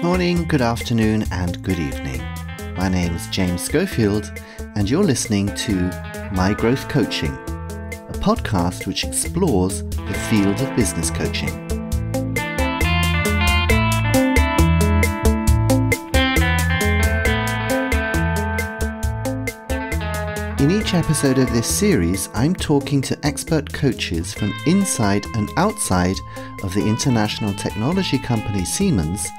morning, good afternoon, and good evening. My name is James Schofield, and you're listening to MyGrowth Coaching, a podcast which explores the field of business coaching. In each episode of this series, I'm talking to expert coaches from inside and outside of the international technology company Siemens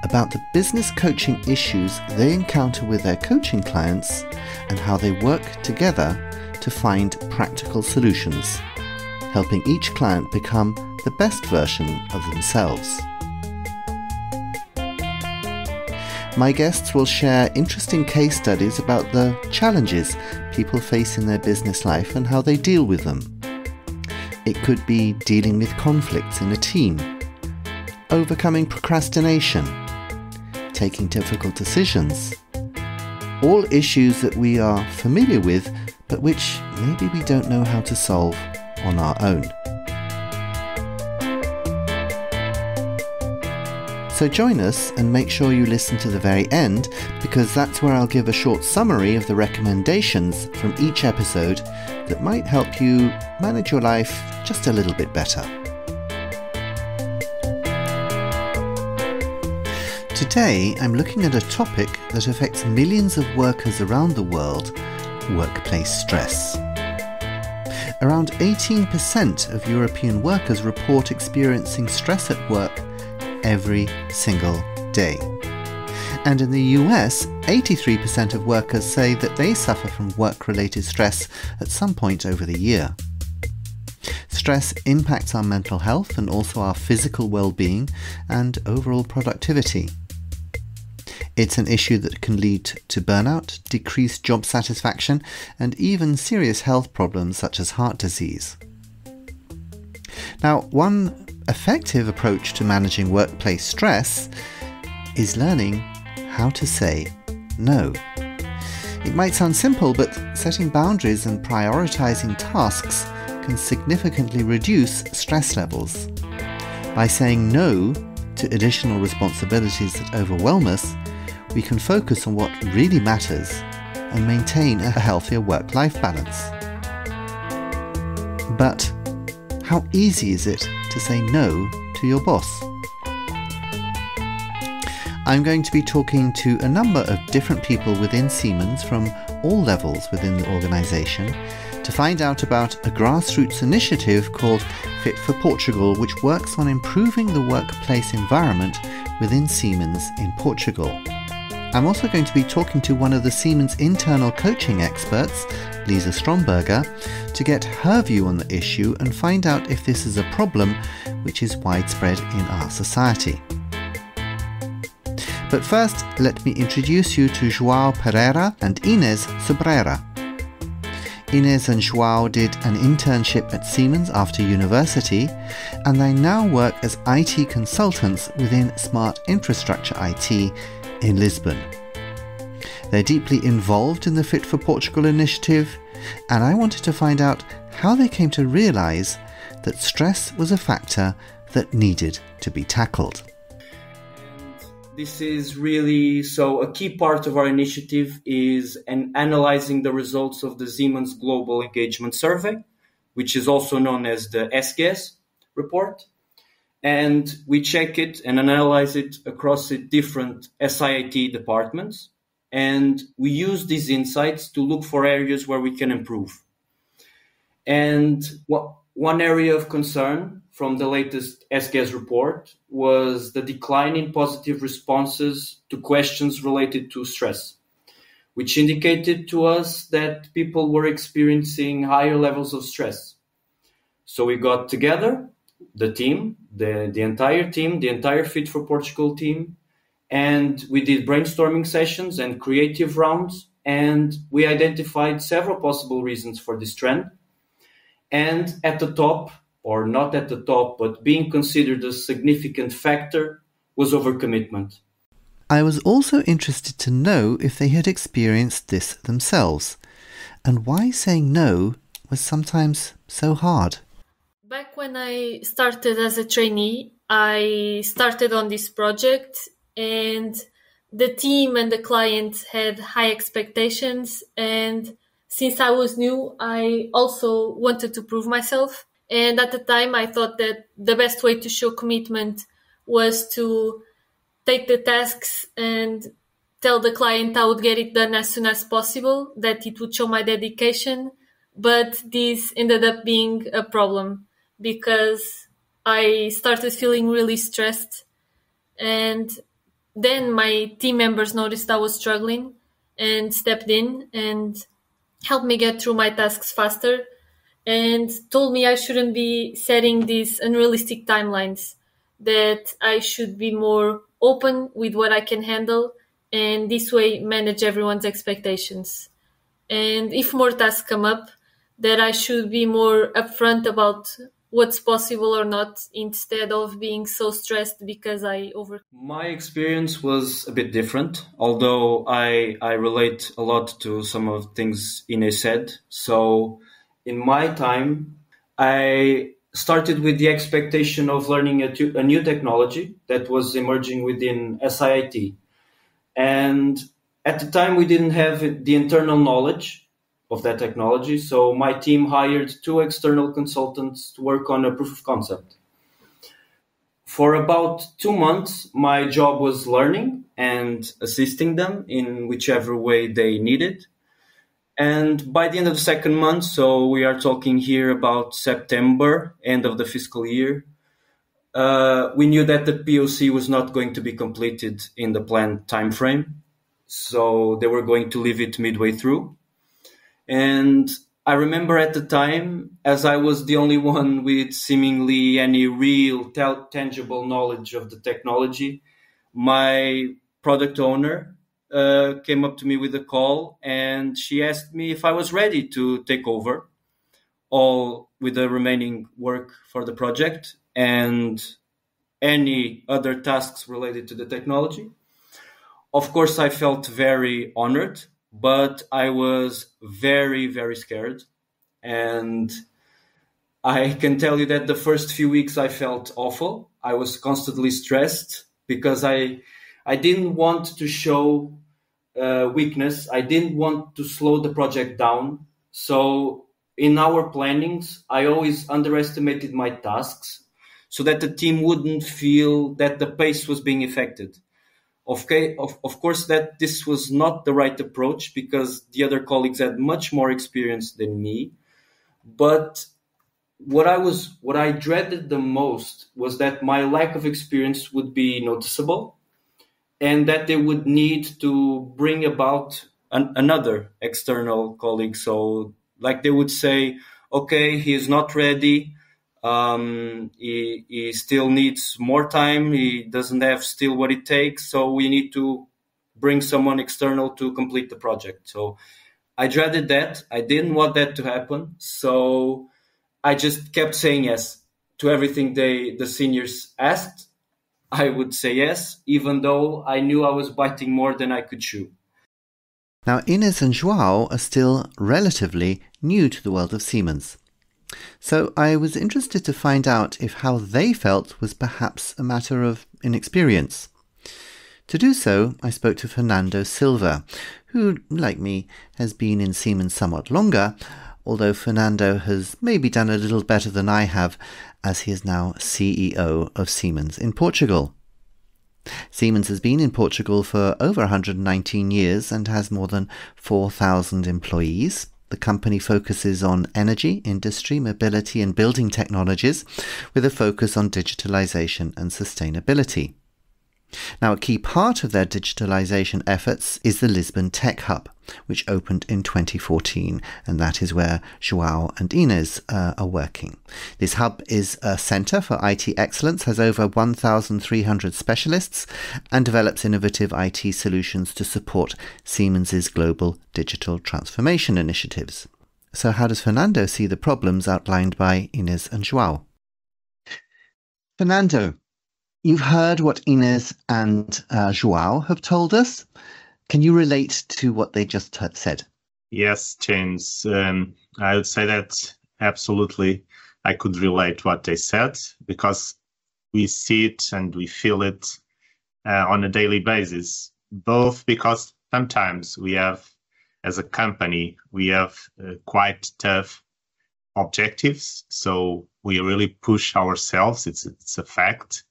about the business coaching issues they encounter with their coaching clients and how they work together to find practical solutions, helping each client become the best version of themselves. My guests will share interesting case studies about the challenges people face in their business life and how they deal with them. It could be dealing with conflicts in a team, overcoming procrastination, taking difficult decisions, all issues that we are familiar with but which maybe we don't know how to solve on our own. So join us and make sure you listen to the very end, because that's where I'll give a short summary of the recommendations from each episode that might help you manage your life just a little bit better. Today, I'm looking at a topic that affects millions of workers around the world: workplace stress. Around 18% of European workers report experiencing stress at work every single day. And in the US, 83% of workers say that they suffer from work-related stress at some point over the year. Stress impacts our mental health and also our physical well-being and overall productivity. It's an issue that can lead to burnout, decreased job satisfaction, and even serious health problems such as heart disease. Now, one effective approach to managing workplace stress is learning how to say no. It might sound simple, but setting boundaries and prioritizing tasks can significantly reduce stress levels. By saying no to additional responsibilities that overwhelm us, we can focus on what really matters and maintain a healthier work-life balance. But how easy is it to say no to your boss? I'm going to be talking to a number of different people within Siemens from all levels within the organisation to find out about a grassroots initiative called Fit for Portugal, which works on improving the workplace environment within Siemens in Portugal. I'm also going to be talking to one of the Siemens internal coaching experts, Lisa Stromberger, to get her view on the issue and find out if this is a problem which is widespread in our society. But first, let me introduce you to Joao Pereira and Ines Sobreira. Ines and Joao did an internship at Siemens after university, and they now work as IT consultants within Smart Infrastructure IT in Lisbon. They're deeply involved in the Fit for Portugal initiative, and I wanted to find out how they came to realise that stress was a factor that needed to be tackled. This is really, so a key part of our initiative is analyzing the results of the Siemens Global Engagement Survey, which is also known as the SGS report. And we check it and analyze it across the different SIIT departments. And we use these insights to look for areas where we can improve. And one area of concern from the latest SGS report was the decline in positive responses to questions related to stress, which indicated to us that people were experiencing higher levels of stress. So we got together, the team, the entire Fit for Portugal team, and we did brainstorming sessions and creative rounds, and we identified several possible reasons for this trend. And at the top, or not at the top, but being considered a significant factor, was overcommitment. I was also interested to know if they had experienced this themselves, and why saying no was sometimes so hard. Back when I started as a trainee, I started on this project and the team and the client had high expectations. And since I was new, I also wanted to prove myself. And at the time, I thought that the best way to show commitment was to take the tasks and tell the client I would get it done as soon as possible, that it would show my dedication. But this ended up being a problem because I started feeling really stressed. And then my team members noticed I was struggling and stepped in and helped me get through my tasks faster and told me I shouldn't be setting these unrealistic timelines, that I should be more open with what I can handle and this way manage everyone's expectations. And if more tasks come up, that I should be more upfront about what's possible or not instead of being so stressed because I over. My experience was a bit different, although I relate a lot to some of things Ines said. So in my time, I started with the expectation of learning a new technology that was emerging within SIIT. And at the time, we didn't have the internal knowledge of that technology. So my team hired 2 external consultants to work on a proof of concept. For about 2 months, my job was learning and assisting them in whichever way they needed. And by the end of the second month, so we are talking here about September, end of the fiscal year, we knew that the POC was not going to be completed in the planned time frame. So they were going to leave it midway through. And I remember at the time, as I was the only one with seemingly any real tangible knowledge of the technology, my product owner came up to me with a call and she asked me if I was ready to take over all with the remaining work for the project and any other tasks related to the technology. Of course, I felt very honored, but I was very, very scared. And I can tell you that the first few weeks I felt awful. I was constantly stressed because I didn't want to show weakness. I didn't want to slow the project down. So in our plannings, I always underestimated my tasks so that the team wouldn't feel that the pace was being affected. Okay, of course, that this was not the right approach because the other colleagues had much more experience than me. But what I dreaded the most was that my lack of experience would be noticeable and that they would need to bring about another external colleague. So like they would say, okay, he is not ready. He still needs more time. He doesn't have still what it takes. So we need to bring someone external to complete the project. So I dreaded that. I didn't want that to happen. So I just kept saying yes to everything the seniors asked. I would say yes, even though I knew I was biting more than I could chew. Now, Ines and Joao are still relatively new to the world of Siemens. So I was interested to find out if how they felt was perhaps a matter of inexperience. To do so, I spoke to Fernando Silva, who, like me, has been in Siemens somewhat longer, although Fernando has maybe done a little better than I have, as he is now CEO of Siemens in Portugal. Siemens has been in Portugal for over 119 years and has more than 4,000 employees. The company focuses on energy, industry, mobility and building technologies with a focus on digitalization and sustainability. Now, a key part of their digitalization efforts is the Lisbon Tech Hub, which opened in 2014, and that is where Joao and Ines are working. This hub is a centre for IT excellence, has over 1,300 specialists, and develops innovative IT solutions to support Siemens's global digital transformation initiatives. So how does Fernando see the problems outlined by Ines and Joao? Fernando, you've heard what Ines and Joao have told us. Can you relate to what they just said? Yes, James. I would say that absolutely I could relate what they said because we see it and we feel it on a daily basis, both because sometimes we have, as a company, we have quite tough objectives. So we really push ourselves. It's a fact,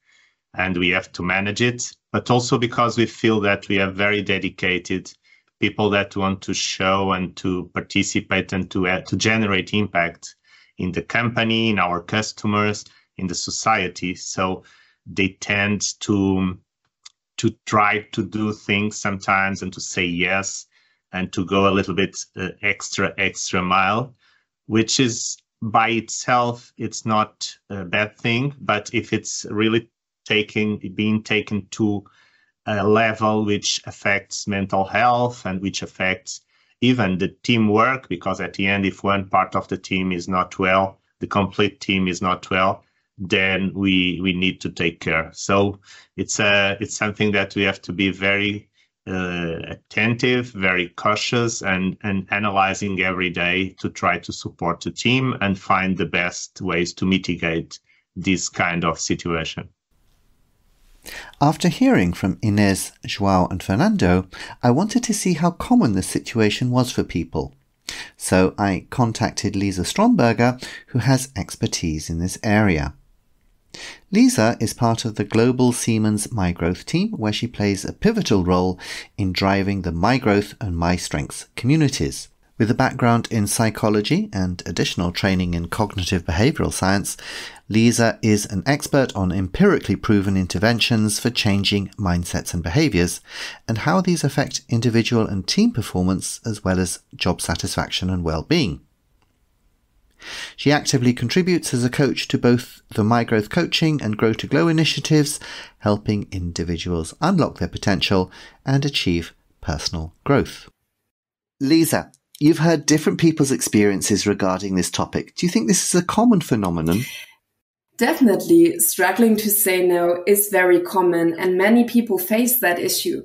and we have to manage it. But also because we feel that we have very dedicated people that want to show and to participate and to generate impact in the company, in our customers, in the society. So they tend to try to do things sometimes and to say yes and to go a little bit extra mile, which is by itself, it's not a bad thing. But if it's really being taken to a level which affects mental health and which affects even the teamwork, because at the end, if one part of the team is not well, the complete team is not well, then we need to take care. So it's something that we have to be very attentive, very cautious, and analyzing every day to try to support the team and find the best ways to mitigate this kind of situation. After hearing from Ines, Joao and Fernando, I wanted to see how common this situation was for people. So I contacted Lisa Stromberger, who has expertise in this area. Lisa is part of the global Siemens MyGrowth team, where she plays a pivotal role in driving the MyGrowth and MyStrengths communities. With a background in psychology and additional training in cognitive behavioral science, Lisa is an expert on empirically proven interventions for changing mindsets and behaviors, and how these affect individual and team performance as well as job satisfaction and well-being. She actively contributes as a coach to both the MyGrowth Coaching and Grow to Glow initiatives, helping individuals unlock their potential and achieve personal growth. Lisa, you've heard different people's experiences regarding this topic. Do you think this is a common phenomenon? Definitely, struggling to say no is very common, and many people face that issue.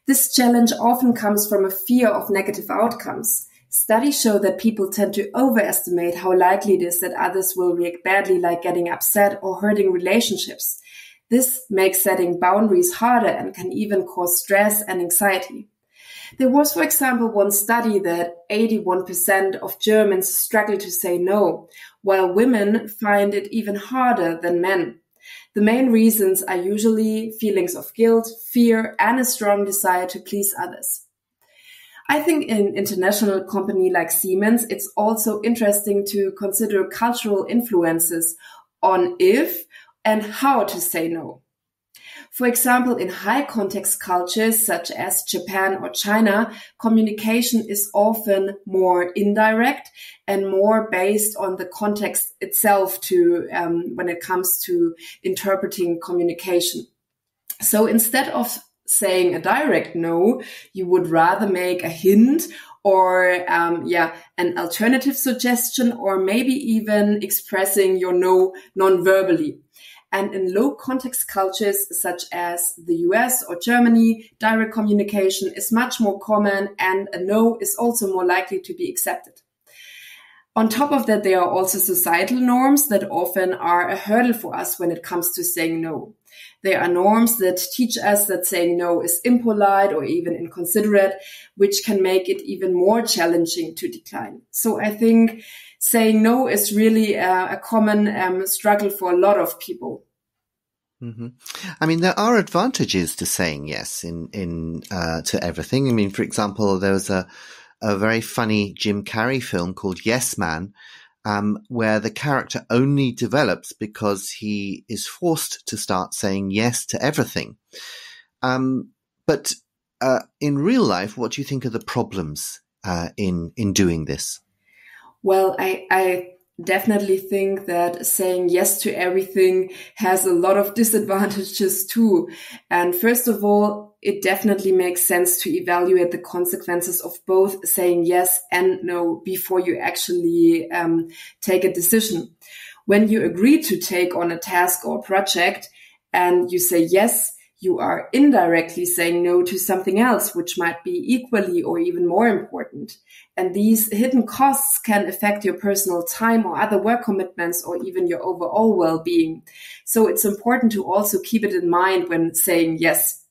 This challenge often comes from a fear of negative outcomes. Studies show that people tend to overestimate how likely it is that others will react badly, like getting upset or hurting relationships. This makes setting boundaries harder and can even cause stress and anxiety. There was, for example, one study that 81% of Germans struggle to say no, while women find it even harder than men. The main reasons are usually feelings of guilt, fear, and a strong desire to please others. I think in an international company like Siemens, it's also interesting to consider cultural influences on if and how to say no. For example, in high-context cultures such as Japan or China, communication is often more indirect and more based on the context itself when it comes to interpreting communication. So instead of saying a direct no, you would rather make a hint or an alternative suggestion, or maybe even expressing your no non-verbally. And in low-context cultures such as the US or Germany, direct communication is much more common, and a no is also more likely to be accepted. On top of that, there are also societal norms that often are a hurdle for us when it comes to saying no. There are norms that teach us that saying no is impolite or even inconsiderate, which can make it even more challenging to decline. So I think saying no is really a common struggle for a lot of people. Mm-hmm. I mean, there are advantages to saying yes to everything. I mean, for example, there was a very funny Jim Carrey film called Yes Man, where the character only develops because he is forced to start saying yes to everything. But in real life, what do you think are the problems in doing this? Well, I definitely think that saying yes to everything has a lot of disadvantages too. And first of all, it definitely makes sense to evaluate the consequences of both saying yes and no before you actually take a decision. When you agree to take on a task or project and you say yes, You are indirectly saying no to something else, which might be equally or even more important. And these hidden costs can affect your personal time or other work commitments or even your overall well-being. So it's important to also keep it in mind when saying yes.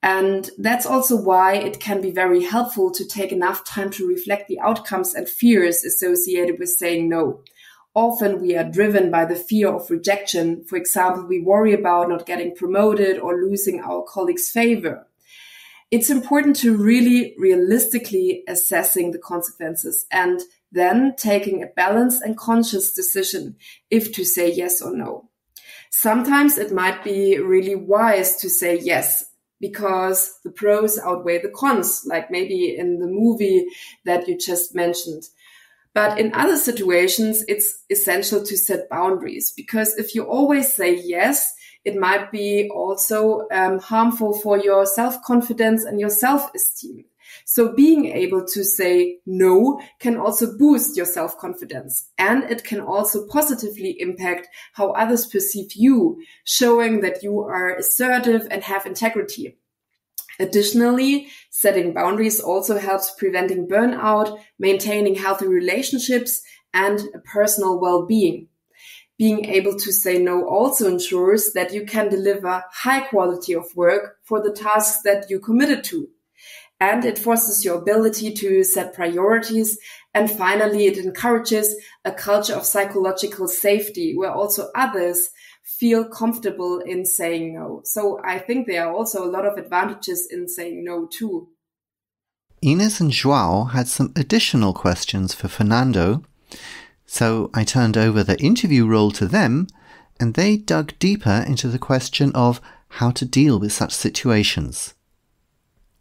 And that's also why it can be very helpful to take enough time to reflect the outcomes and fears associated with saying no. Often we are driven by the fear of rejection. For example, we worry about not getting promoted or losing our colleagues' favor. It's important to really realistically assessing the consequences and then taking a balanced and conscious decision if to say yes or no. Sometimes it might be really wise to say yes, because the pros outweigh the cons, like maybe in the movie that you just mentioned. But in other situations, it's essential to set boundaries, because if you always say yes, it might be also harmful for your self-confidence and your self-esteem. So being able to say no can also boost your self-confidence, and it can also positively impact how others perceive you, showing that you are assertive and have integrity. Additionally, setting boundaries also helps preventing burnout, maintaining healthy relationships, and a personal well-being. Being able to say no also ensures that you can deliver high quality of work for the tasks that you committed to. And it fosters your ability to set priorities. And finally, it encourages a culture of psychological safety where also others feel comfortable in saying no. So I think there are also a lot of advantages in saying no too. Ines and Joao had some additional questions for Fernando, so I turned over the interview role to them, and they dug deeper into the question of how to deal with such situations.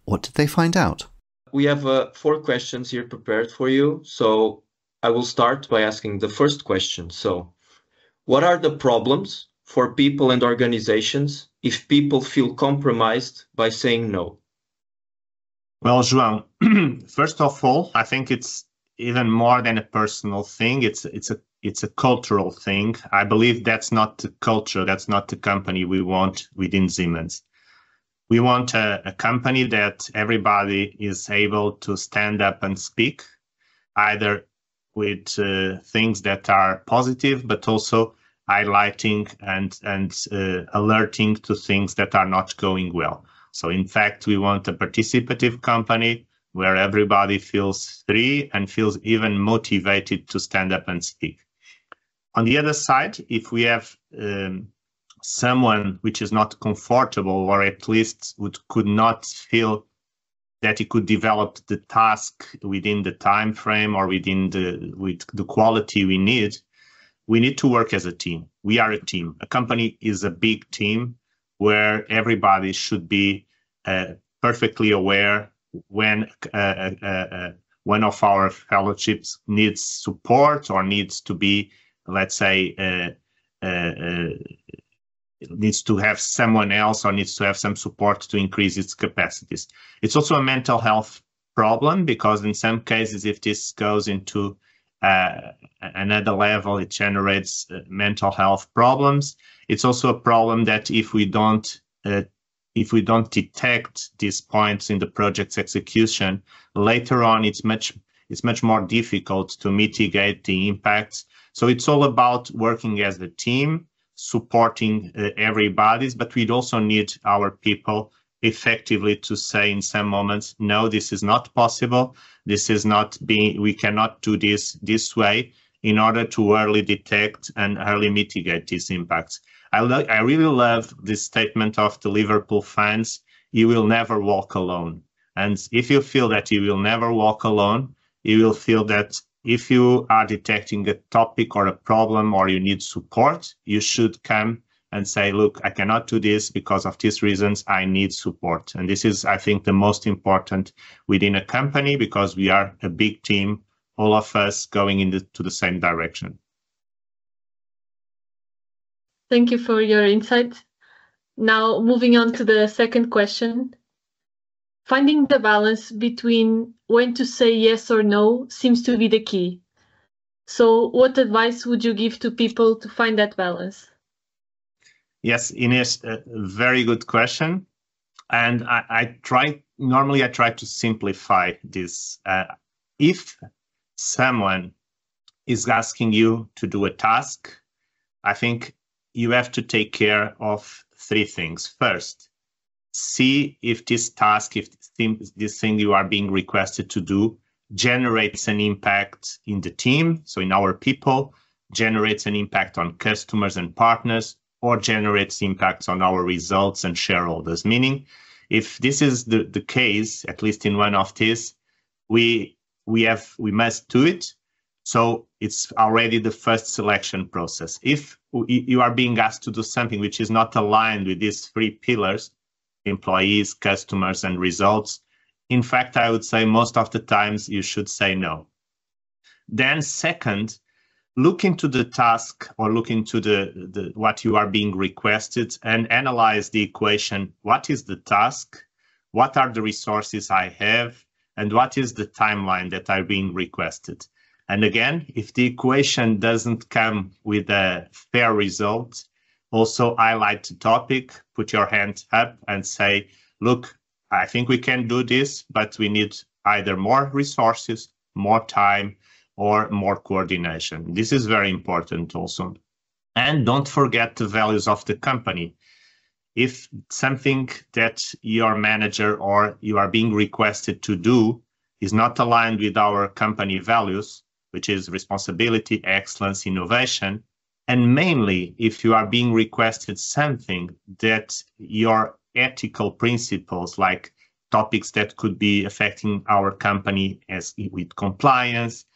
What did they find out? We have 4 questions here prepared for you. So I will start by asking the first question. So, what are the problems for people and organizations if people feel compromised by saying no? Well, Joao, first of all, I think it's even more than a personal thing. It's a cultural thing. I believe that's not the culture, that's not the company we want within Siemens. We want a company that everybody is able to stand up and speak, either with things that are positive, but also highlighting and alerting to things that are not going well. So in fact, we want a participative company where everybody feels free and feels even motivated to stand up and speak. On the other side, if we have someone which is not comfortable, or at least could not feel that he could develop the task within the time frame or with the quality we need to work as a team. We are a team. A company is a big team where everybody should be perfectly aware when one of our fellowships needs support or needs to be, let's say, needs to have someone else or needs to have some support to increase its capacities. It's also a mental health problem, because in some cases, if this goes into another level, it generates mental health problems. It's also a problem that if we don't detect these points in the project's execution, later on it's much more difficult to mitigate the impacts. So it's all about working as a team, supporting everybody's, but we'd also need our people effectively to say in some moments, no, this is not possible. This is not we cannot do this way, in order to early detect and early mitigate these impacts. I really love this statement of the Liverpool fans: you will never walk alone. And if you feel that you will never walk alone, you will feel that if you are detecting a topic or a problem or you need support, you should come and say, look, I cannot do this because of these reasons, I need support. And this is, I think, the most important within a company, because we are a big team, all of us going into the same direction. Thank you for your insight. Now, moving on to the second question. Finding the balance between when to say yes or no seems to be the key. So what advice would you give to people to find that balance? Yes, Ines, a very good question. And normally I try to simplify this. If someone is asking you to do a task, I think you have to take care of three things. First, see if this task, if this thing you are being requested to do generates an impact in the team, so in our people, generates an impact on customers and partners, or generates impacts on our results and shareholders. Meaning, if this is the case, at least in one of these, we must do it. So it's already the first selection process. If you are being asked to do something which is not aligned with these three pillars, employees, customers, and results, in fact, I would say most of the times you should say no. Then second, look into the task or look into the what you are being requested and analyze the equation. What is the task? What are the resources I have? And what is the timeline that I'm being requested? And again, if the equation doesn't come with a fair result, also highlight the topic, put your hand up and say, look, I think we can do this, but we need either more resources, more time, or more coordination. This is very important also. And don't forget the values of the company. If something that your manager or you are being requested to do is not aligned with our company values, which is responsibility, excellence, innovation, and mainly if you are being requested something that your ethical principles, like topics that could be affecting our company as with compliance,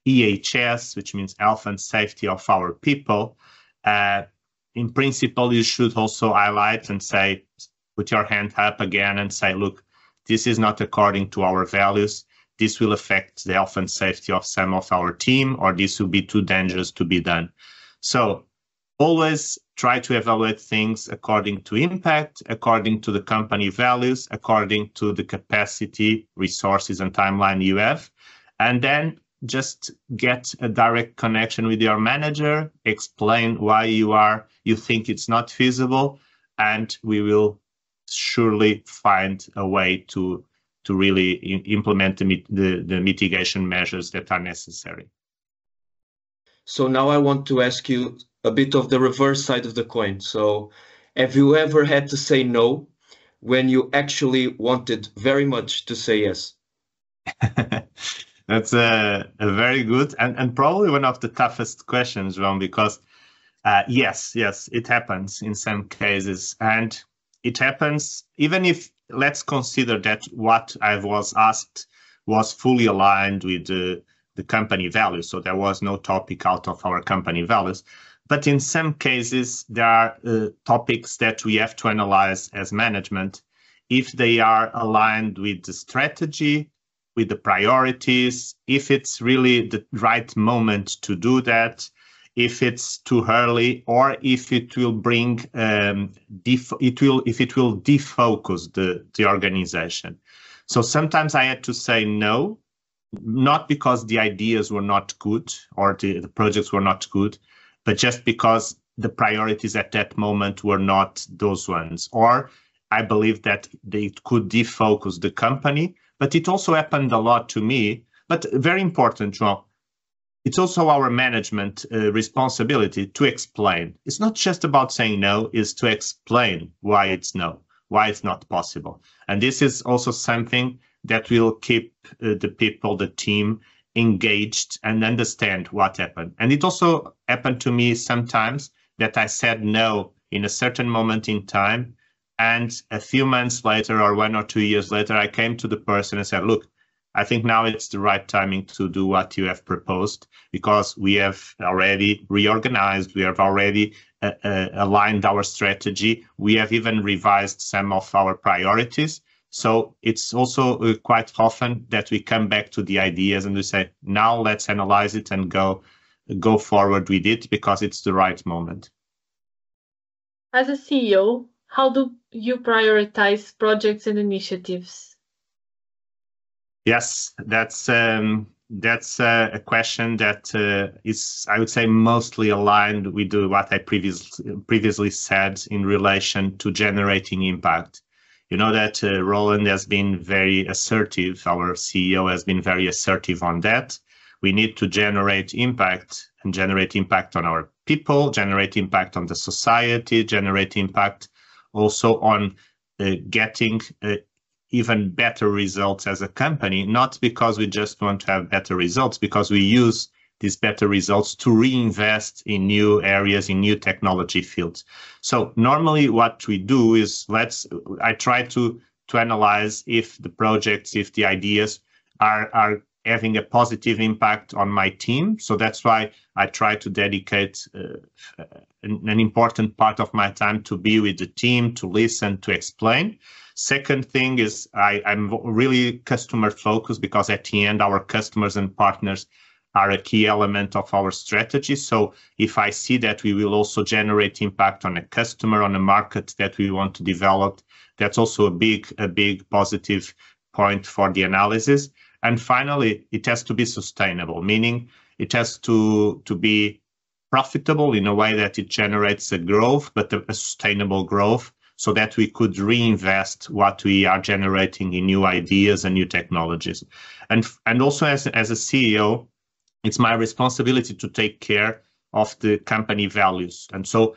EHS, which means health and safety of our people, in principle, you should also highlight and say, put your hand up again and say, look, this is not according to our values. This will affect the health and safety of some of our team, or this will be too dangerous to be done. So always try to evaluate things according to impact, according to the company values, according to the capacity, resources, and timeline you have. And then just get a direct connection with your manager, explain why you think it's not feasible, and we will surely find a way to really implement the mitigation measures that are necessary. So now I want to ask you a bit of the reverse side of the coin. So have you ever had to say no when you actually wanted very much to say yes? That's a very good and probably one of the toughest questions, Joao, because yes, it happens in some cases. And it happens even if, let's consider that what I was asked was fully aligned with the company values. So there was no topic out of our company values. But in some cases, there are topics that we have to analyze as management if they are aligned with the strategy, with the priorities, if it's really the right moment to do that, if it's too early, or if it will bring if it will defocus the organization. So sometimes I had to say no, not because the ideas were not good or the projects were not good, but just because the priorities at that moment were not those ones, or I believe that they could defocus the company. But it also happened a lot to me. But very important, Joao, it's also our management responsibility to explain. It's not just about saying no, it's to explain why it's no, why it's not possible. And this is also something that will keep the people, the team, engaged and understand what happened. And it also happened to me sometimes that I said no in a certain moment in time. And a few months later or 1 or 2 years later, I came to the person and said, look, I think now it's the right timing to do what you have proposed, because we have already reorganized, we have already aligned our strategy, we have even revised some of our priorities. So it's also quite often that we come back to the ideas and we say, now let's analyze it and go forward with it because it's the right moment. As a CEO, how do you prioritize projects and initiatives? Yes, that's That's a question that is, I would say, mostly aligned with what I previously said in relation to generating impact. You know that Roland has been very assertive. Our CEO has been very assertive on that. We need to generate impact and generate impact on our people, generate impact on the society, generate impact also on getting even better results as a company, not because we just want to have better results, because we use these better results to reinvest in new areas, in new technology fields. So normally what we do is I try to analyze if the projects, if the ideas are having a positive impact on my team. So that's why I try to dedicate an important part of my time to be with the team, to listen, to explain. Second thing is I'm really customer focused, because at the end, our customers and partners are a key element of our strategy. So if I see that we will also generate impact on a customer, on a market that we want to develop, that's also a big positive point for the analysis. And finally, it has to be sustainable, meaning it has to be profitable in a way that it generates a growth, but a sustainable growth, so that we could reinvest what we are generating in new ideas and new technologies. And also as a CEO, it's my responsibility to take care of the company values. And so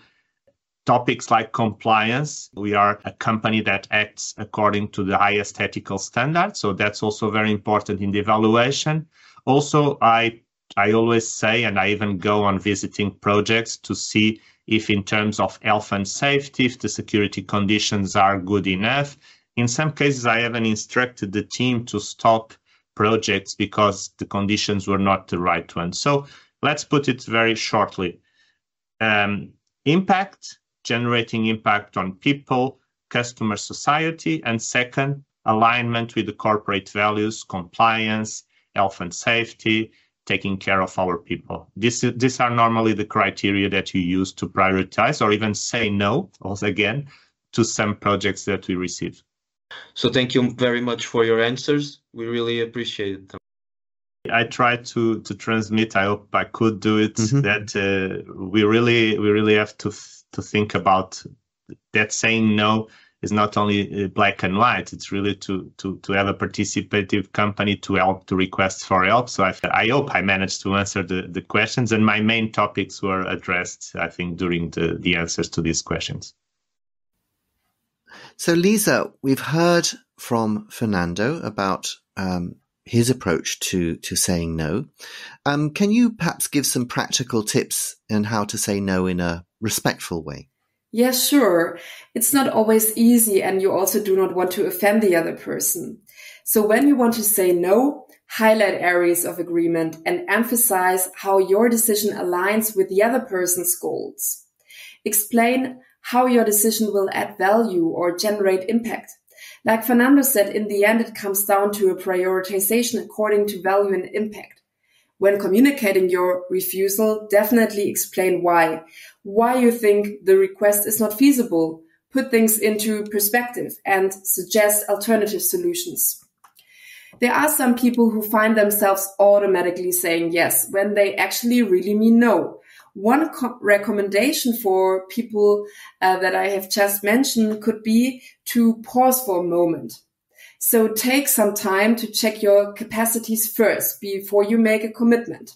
topics like compliance, we are a company that acts according to the highest ethical standards. So that's also very important in the evaluation. Also, I always say, and I even go on visiting projects to see if in terms of health and safety, if the security conditions are good enough. In some cases, I even instructed the team to stop projects because the conditions were not the right ones. So let's put it very shortly. Impact, generating impact on people, customer, society, and second, alignment with the corporate values, compliance, health and safety, taking care of our people. These are normally the criteria that you use to prioritize or even say no, also again, to some projects that we receive. So thank you very much for your answers. We really appreciate it. I tried to transmit, I hope I could do it, that we really have to think about that. Saying no is not only black and white, it's really to have a participative company to help, to request for help. So I hope I managed to answer the questions, and my main topics were addressed, I think, during the answers to these questions. So Lisa, we've heard from Fernando about his approach to saying no. Can you perhaps give some practical tips on how to say no in a respectful way? Yeah, sure. It's not always easy, and you also do not want to offend the other person. So when you want to say no, highlight areas of agreement and emphasize how your decision aligns with the other person's goals. Explain how your decision will add value or generate impact. Like Fernando said, in the end, it comes down to a prioritization according to value and impact. When communicating your refusal, definitely explain why you think the request is not feasible, put things into perspective, and suggest alternative solutions. There are some people who find themselves automatically saying yes when they actually really mean no. One recommendation for people that I have just mentioned could be to pause for a moment. So take some time to check your capacities first before you make a commitment.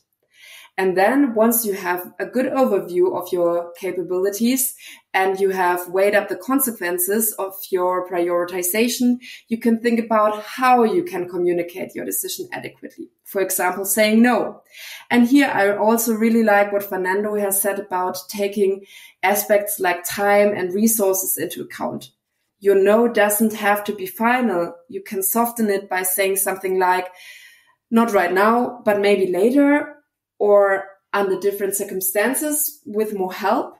And then once you have a good overview of your capabilities and you have weighed up the consequences of your prioritization, you can think about how you can communicate your decision adequately. For example, saying no. And here I also really like what Fernando has said about taking aspects like time and resources into account. Your no doesn't have to be final. You can soften it by saying something like, not right now, but maybe later, or under different circumstances with more help.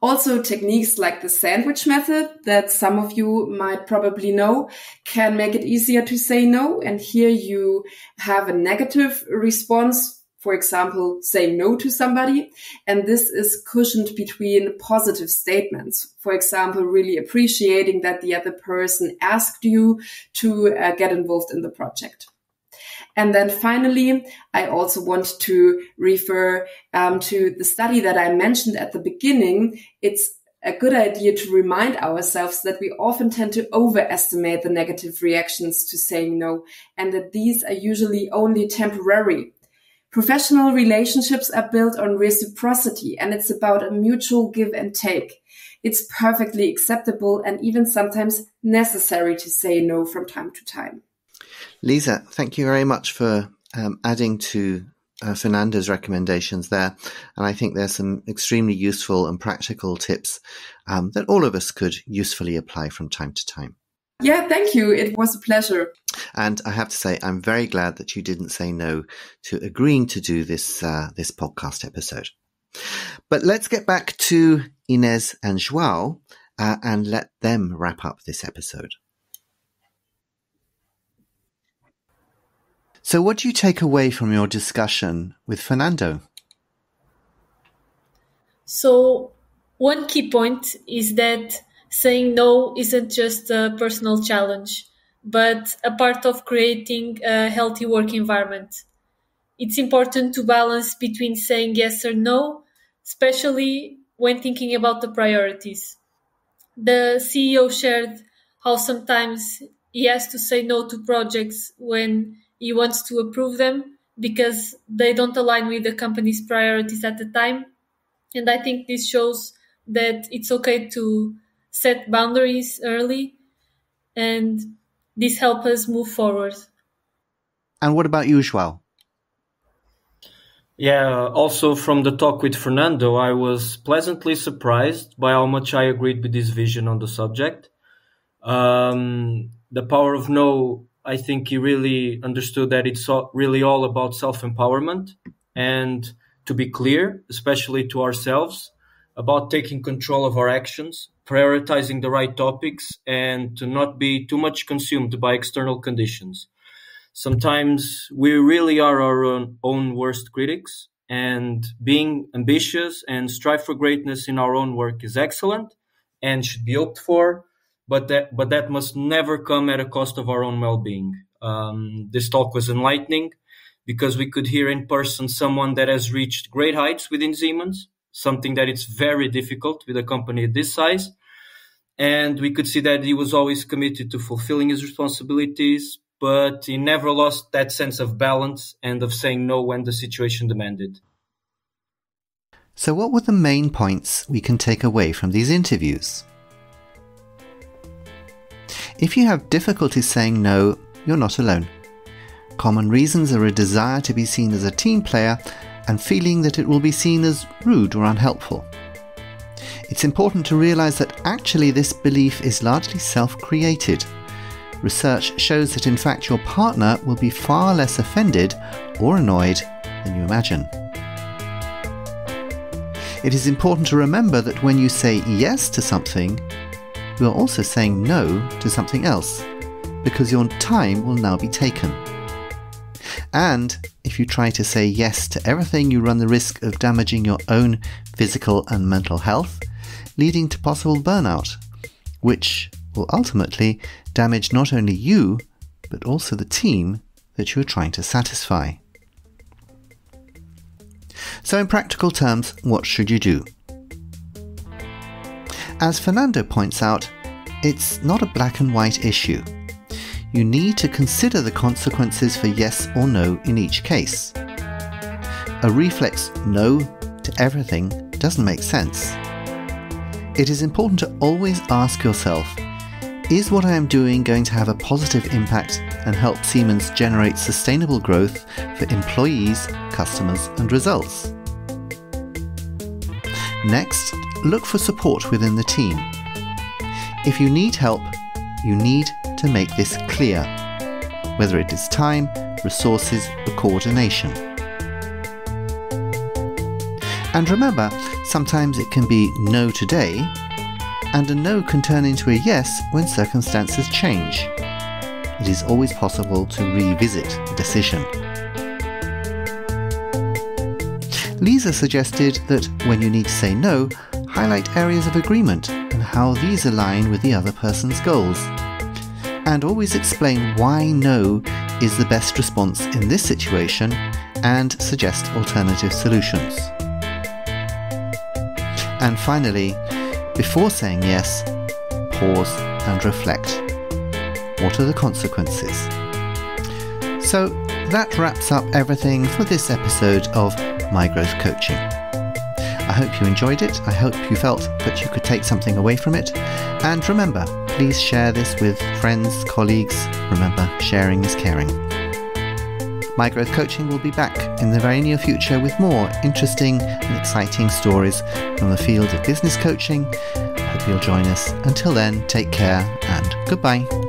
Also, techniques like the sandwich method that some of you might probably know can make it easier to say no. And here you have a negative response, for example, saying no to somebody. And this is cushioned between positive statements. For example, really appreciating that the other person asked you to get involved in the project. And then finally, I also want to refer to the study that I mentioned at the beginning. It's a good idea to remind ourselves that we often tend to overestimate the negative reactions to saying no, and that these are usually only temporary. Professional relationships are built on reciprocity, and it's about a mutual give and take. It's perfectly acceptable and even sometimes necessary to say no from time to time. Lisa, thank you very much for adding to Fernando's recommendations there. And I think there's some extremely useful and practical tips that all of us could usefully apply from time to time. Yeah, thank you. It was a pleasure. And I have to say, I'm very glad that you didn't say no to agreeing to do this podcast episode. But let's get back to Ines and Joao and let them wrap up this episode. So what do you take away from your discussion with Fernando? So one key point is that saying no isn't just a personal challenge, but a part of creating a healthy work environment. It's important to balance between saying yes or no, especially when thinking about the priorities. The CEO shared how sometimes he has to say no to projects when he wants to approve them because they don't align with the company's priorities at the time. And I think this shows that it's okay to set boundaries early, and this helps us move forward. And what about you, Joao? Yeah, also from the talk with Fernando, I was pleasantly surprised by how much I agreed with his vision on the subject. The power of no, I think he really understood that it's really all about self-empowerment and, to be clear, especially to ourselves, about taking control of our actions, prioritizing the right topics, and to not be too much consumed by external conditions. Sometimes we really are our own worst critics, and being ambitious and strive for greatness in our own work is excellent and should be hoped for, but that must never come at a cost of our own well-being. This talk was enlightening because we could hear in person someone that has reached great heights within Siemens, something that it's very difficult with a company this size. And we could see that he was always committed to fulfilling his responsibilities, but he never lost that sense of balance and of saying no when the situation demanded. So what were the main points we can take away from these interviews? If you have difficulty saying no, you're not alone. Common reasons are a desire to be seen as a team player and feeling that it will be seen as rude or unhelpful. It's important to realize that actually this belief is largely self-created. Research shows that in fact your partner will be far less offended or annoyed than you imagine. It is important to remember that when you say yes to something, you are also saying no to something else, because your time will now be taken. And if you try to say yes to everything, you run the risk of damaging your own physical and mental health, leading to possible burnout, which will ultimately damage not only you, but also the team that you are trying to satisfy. So in practical terms, what should you do? As Fernando points out, it's not a black and white issue. You need to consider the consequences for yes or no in each case. A reflex no to everything doesn't make sense. It is important to always ask yourself, is what I am doing going to have a positive impact and help Siemens generate sustainable growth for employees, customers, and results? Next, look for support within the team. If you need help, you need to make this clear, whether it is time, resources, or coordination. And remember, sometimes it can be no today, and a no can turn into a yes when circumstances change. It is always possible to revisit the decision. Lisa suggested that when you need to say no, highlight areas of agreement and how these align with the other person's goals. And always explain why no is the best response in this situation and suggest alternative solutions. And finally, before saying yes, pause and reflect. What are the consequences? So that wraps up everything for this episode of MyGrowth Coaching. I hope you enjoyed it. I hope you felt that you could take something away from it. And remember, please share this with friends, colleagues. Remember, sharing is caring. MyGrowth Coaching will be back in the very near future with more interesting and exciting stories from the field of business coaching. I hope you'll join us. Until then, take care and goodbye.